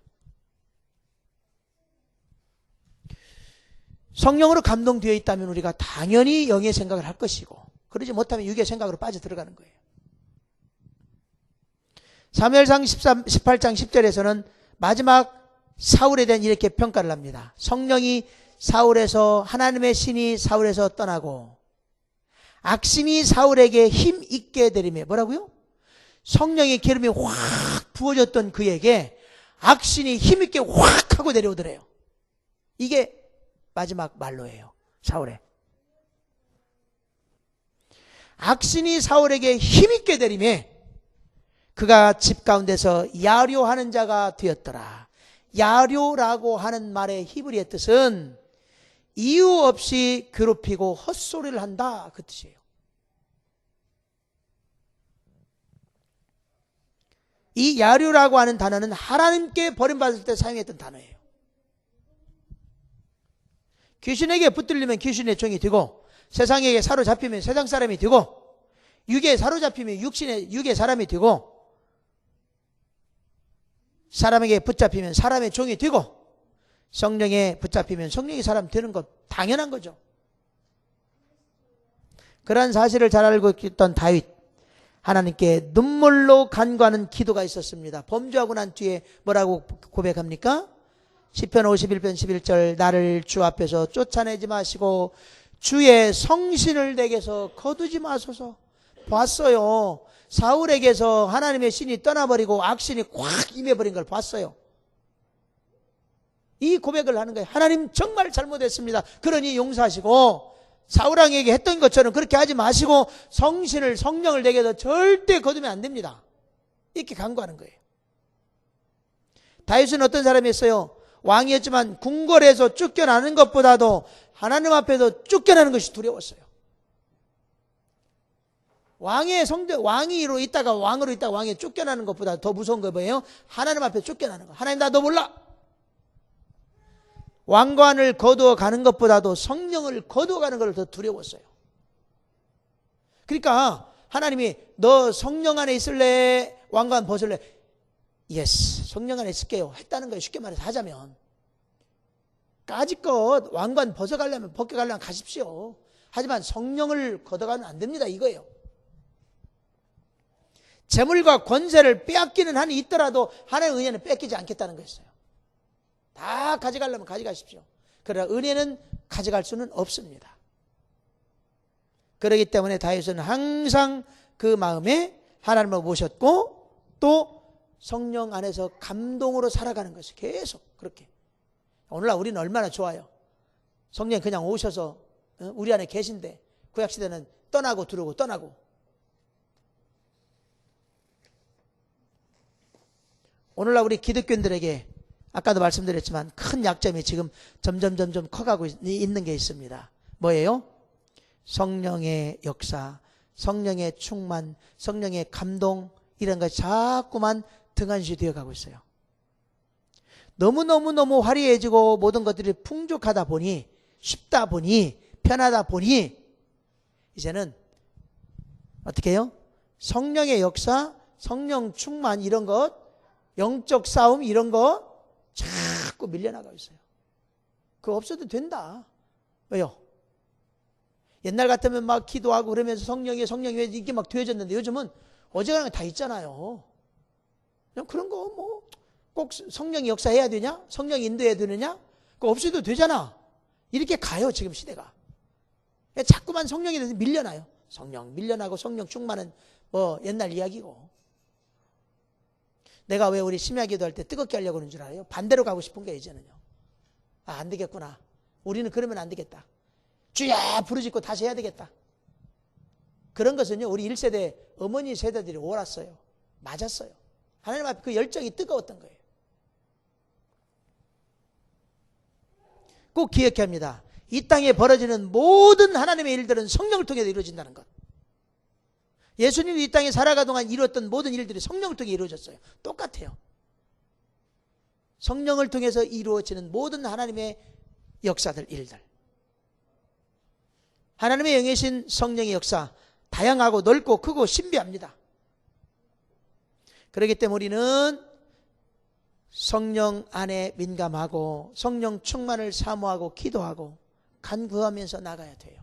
성령으로 감동되어 있다면 우리가 당연히 영의 생각을 할 것이고 그러지 못하면 육의 생각으로 빠져들어가는 거예요. 사무엘상 18장 10절에서는 마지막 사울에 대한 이렇게 평가를 합니다. 성령이 사울에서 하나님의 신이 사울에서 떠나고 악신이 사울에게 힘 있게 되리며 뭐라고요? 성령의 기름이 확 부어졌던 그에게 악신이 힘 있게 확 하고 내려오더래요. 이게 마지막 말로예요. 사울의 악신이 사울에게 힘있게 되리매 그가 집 가운데서 야료하는 자가 되었더라. 야료라고 하는 말의 히브리의 뜻은 이유 없이 괴롭히고 헛소리를 한다 그 뜻이에요. 이 야료라고 하는 단어는 하나님께 버림받을 때 사용했던 단어예요. 귀신에게 붙들리면 귀신의 종이 되고 세상에게 사로잡히면 세상 사람이 되고 육에 사로잡히면 육의 사람이 되고 사람에게 붙잡히면 사람의 종이 되고 성령에 붙잡히면 성령의 사람 되는 것 당연한 거죠. 그런 사실을 잘 알고 있던 다윗 하나님께 눈물로 간구하는 기도가 있었습니다. 범죄하고 난 뒤에 뭐라고 고백합니까? 시편 51편 11절 나를 주 앞에서 쫓아내지 마시고 주의 성신을 내게서 거두지 마소서. 봤어요. 사울에게서 하나님의 신이 떠나버리고 악신이 꽉 임해버린 걸 봤어요. 이 고백을 하는 거예요. 하나님 정말 잘못했습니다. 그러니 용서하시고 사울왕에게 했던 것처럼 그렇게 하지 마시고 성령을 내게서 절대 거두면 안 됩니다. 이렇게 간구하는 거예요. 다윗은 어떤 사람이었어요? 왕이었지만 궁궐에서 쫓겨나는 것보다도 하나님 앞에서 쫓겨나는 것이 두려웠어요. 왕으로 있다가 왕에 쫓겨나는 것보다 더 무서운 거 뭐예요? 하나님 앞에 쫓겨나는 거. 하나님 나 너 몰라. 왕관을 거두어 가는 것보다도 성령을 거두어 가는 걸 더 두려웠어요. 그러니까 하나님이 너 성령 안에 있을래? 왕관 벗을래? 예스, 성령 안에 있을게요 했다는 거예요. 쉽게 말해서 하자면 까짓것 왕관 벗겨가려면 가십시오. 하지만 성령을 걷어가면 안 됩니다 이거예요. 재물과 권세를 빼앗기는 한이 있더라도 하나님의 은혜는 뺏기지 않겠다는 거였어요. 다 가져가려면 가져가십시오. 그러나 은혜는 가져갈 수는 없습니다. 그렇기 때문에 다윗은 항상 그 마음에 하나님을 모셨고 또 성령 안에서 감동으로 살아가는 것이 계속 그렇게. 오늘날 우리는 얼마나 좋아요. 성령이 그냥 오셔서 우리 안에 계신데 구약시대는 떠나고 들어오고 떠나고. 오늘날 우리 기독교인들에게 아까도 말씀드렸지만 큰 약점이 지금 점점 커가고 있는 게 있습니다. 뭐예요? 성령의 역사, 성령의 충만, 성령의 감동 이런 것이 자꾸만 등한시 되어가고 있어요. 너무너무 화려해지고 모든 것들이 풍족하다 보니, 쉽다 보니, 편하다 보니 이제는 어떻게 해요? 성령의 역사, 성령 충만 이런 것, 영적 싸움 이런 거 자꾸 밀려나가고 있어요. 그거 없어도 된다. 왜요? 옛날 같으면 막 기도하고 그러면서 성령이 이게 막 되어졌는데 요즘은 어제랑 다 있잖아요. 그냥 그런 거 뭐 꼭 성령이 역사해야 되냐? 성령이 인도해야 되느냐? 그거 없어도 되잖아. 이렇게 가요 지금 시대가. 자꾸만 성령에 대해서 밀려나요. 성령 밀려나고 성령 충만은 뭐 옛날 이야기고. 내가 왜 우리 심야 기도할 때 뜨겁게 하려고 하는 줄 알아요? 반대로 가고 싶은 거예요 이제는요. 아, 안 되겠구나. 우리는 그러면 안 되겠다. 주야 부르짖고 다시 해야 되겠다. 그런 것은요 우리 1세대 어머니 세대들이 옳았어요. 맞았어요. 하나님 앞에 그 열정이 뜨거웠던 거예요. 꼭 기억해야 합니다. 이 땅에 벌어지는 모든 하나님의 일들은 성령을 통해 이루어진다는 것. 예수님이 이 땅에 살아가 동안 이루었던 모든 일들이 성령을 통해 이루어졌어요. 똑같아요. 성령을 통해서 이루어지는 모든 하나님의 역사들, 일들. 하나님의 영이신 성령의 역사, 다양하고 넓고 크고 신비합니다. 그렇기 때문에 우리는 성령 안에 민감하고 성령 충만을 사모하고 기도하고 간구하면서 나가야 돼요.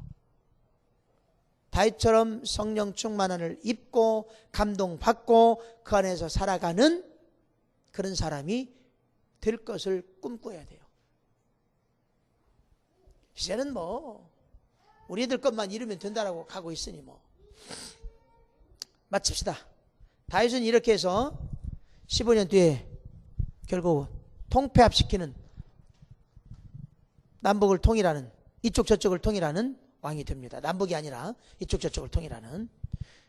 다윗처럼 성령 충만을 입고 감동받고 그 안에서 살아가는 그런 사람이 될 것을 꿈꿔야 돼요. 이제는 뭐 우리들 것만 이루면 된다라고 가고 있으니 뭐 마칩시다. 다윗은 이렇게 해서 15년 뒤에 결국 통폐합시키는, 남북을 통일하는, 이쪽 저쪽을 통일하는 왕이 됩니다. 남북이 아니라 이쪽 저쪽을 통일하는.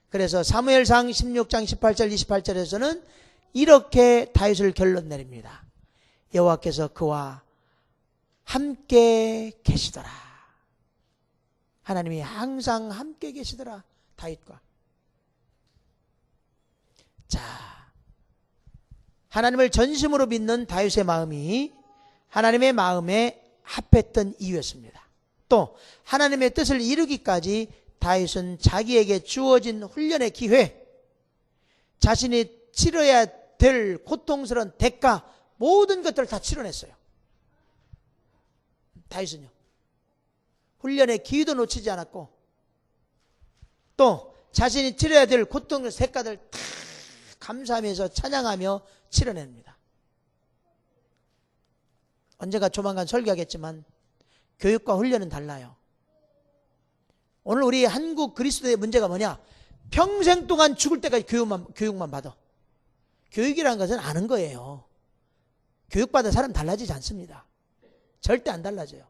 그래서 사무엘상 16장 18절 28절에서는 이렇게 다윗을 결론 내립니다. 여호와께서 그와 함께 계시더라. 하나님이 항상 함께 계시더라 다윗과. 자, 하나님을 전심으로 믿는 다윗의 마음이 하나님의 마음에 합했던 이유였습니다. 또 하나님의 뜻을 이루기까지 다윗은 자기에게 주어진 훈련의 기회, 자신이 치러야 될 고통스러운 대가, 모든 것들을 다 치러냈어요. 다윗은요. 훈련의 기회도 놓치지 않았고 또 자신이 치러야 될 고통의 대가들 다 감사하면서 찬양하며 치러냅니다. 언젠가 조만간 설교하겠지만 교육과 훈련은 달라요. 오늘 우리 한국 그리스도의 문제가 뭐냐? 평생 동안 죽을 때까지 교육만 받아. 교육이라는 것은 아는 거예요. 교육받은 사람 달라지지 않습니다. 절대 안 달라져요.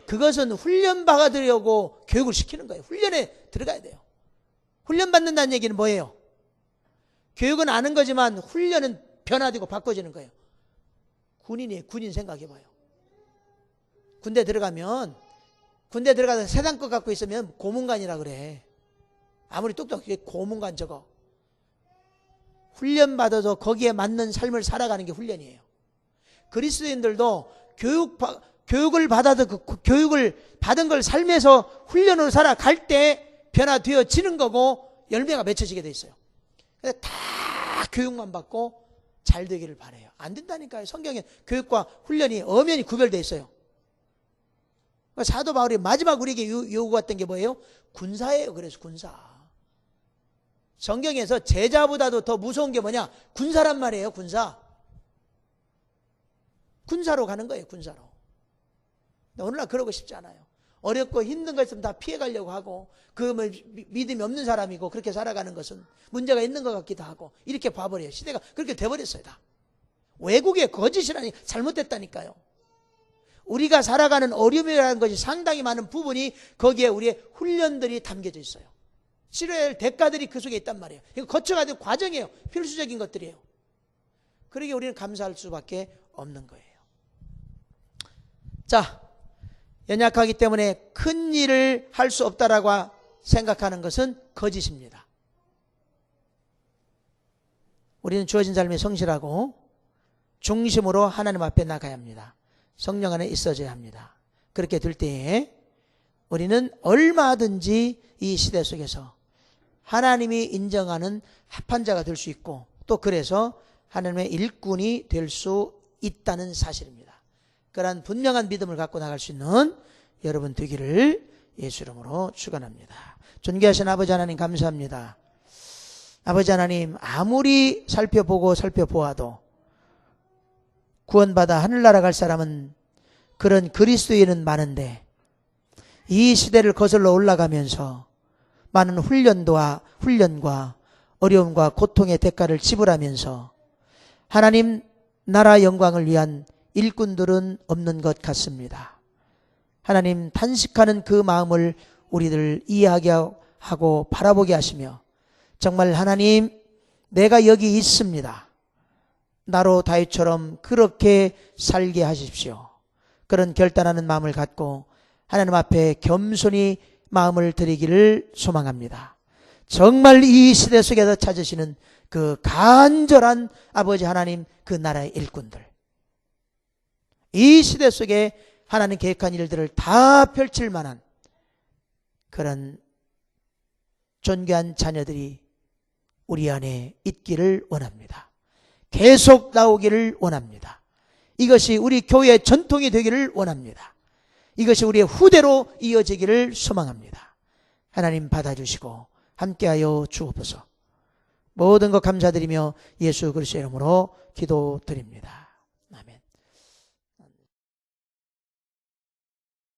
그것은 훈련 받으려고 교육을 시키는 거예요. 훈련에 들어가야 돼요. 훈련 받는다는 얘기는 뭐예요? 교육은 아는 거지만 훈련은 변화되고 바꿔지는 거예요. 군인이에요. 군인 생각해봐요. 군대 들어가서 세상껏 갖고 있으면 고문관이라 그래. 아무리 똑똑하게 고문관 저거. 훈련 받아서 거기에 맞는 삶을 살아가는 게 훈련이에요. 그리스도인들도 교육을 받아서 그 교육을 받은 걸 삶에서 훈련으로 살아갈 때 변화되어지는 거고 열매가 맺혀지게 돼 있어요. 다 교육만 받고 잘 되기를 바라요. 안 된다니까요. 성경에 교육과 훈련이 엄연히 구별되어 있어요. 사도 바울이 마지막 우리에게 요구했던 게 뭐예요? 군사예요. 그래서 군사. 성경에서 제자보다도 더 무서운 게 뭐냐? 군사란 말이에요. 군사. 군사로 가는 거예요. 군사로. 오늘날 그러고 싶지 않아요. 어렵고 힘든 거 있으면 다 피해가려고 하고 그 믿음이 없는 사람이고 그렇게 살아가는 것은 문제가 있는 것 같기도 하고 이렇게 봐버려요. 시대가 그렇게 돼버렸어요. 다. 외국의 거짓이라니 잘못됐다니까요. 우리가 살아가는 어려움이라는 것이 상당히 많은 부분이 거기에 우리의 훈련들이 담겨져 있어요. 치러야 할 대가들이 그 속에 있단 말이에요. 이거 거쳐가야 될 과정이에요. 필수적인 것들이에요. 그러기에 우리는 감사할 수밖에 없는 거예요. 자, 연약하기 때문에 큰 일을 할 수 없다라고 생각하는 것은 거짓입니다. 우리는 주어진 삶에 성실하고 중심으로 하나님 앞에 나가야 합니다. 성령 안에 있어줘야 합니다. 그렇게 될 때에 우리는 얼마든지 이 시대 속에서 하나님이 인정하는 합한 자가 될 수 있고, 또 그래서 하나님의 일꾼이 될 수 있다는 사실입니다. 그러한 분명한 믿음을 갖고 나갈 수 있는 여러분 되기를 예수 이름으로 축원합니다. 존귀하신 아버지 하나님 감사합니다. 아버지 하나님, 아무리 살펴보아도 구원받아 하늘나라 갈 사람은, 그런 그리스도인은 많은데 이 시대를 거슬러 올라가면서 많은 훈련과 어려움과 고통의 대가를 지불하면서 하나님 나라 영광을 위한 일꾼들은 없는 것 같습니다. 하나님, 탄식하는 그 마음을 우리들 이해하게 하고 바라보게 하시며, 정말 하나님, 내가 여기 있습니다, 나로 다윗처럼 그렇게 살게 하십시오. 그런 결단하는 마음을 갖고 하나님 앞에 겸손히 마음을 드리기를 소망합니다. 정말 이 시대 속에서 찾으시는 그 간절한 아버지 하나님, 그 나라의 일꾼들, 이 시대 속에 하나님 계획한 일들을 다 펼칠 만한 그런 존귀한 자녀들이 우리 안에 있기를 원합니다. 계속 나오기를 원합니다. 이것이 우리 교회의 전통이 되기를 원합니다. 이것이 우리의 후대로 이어지기를 소망합니다. 하나님 받아주시고 함께하여 주옵소서. 모든 것 감사드리며 예수 그리스도의 이름으로 기도드립니다.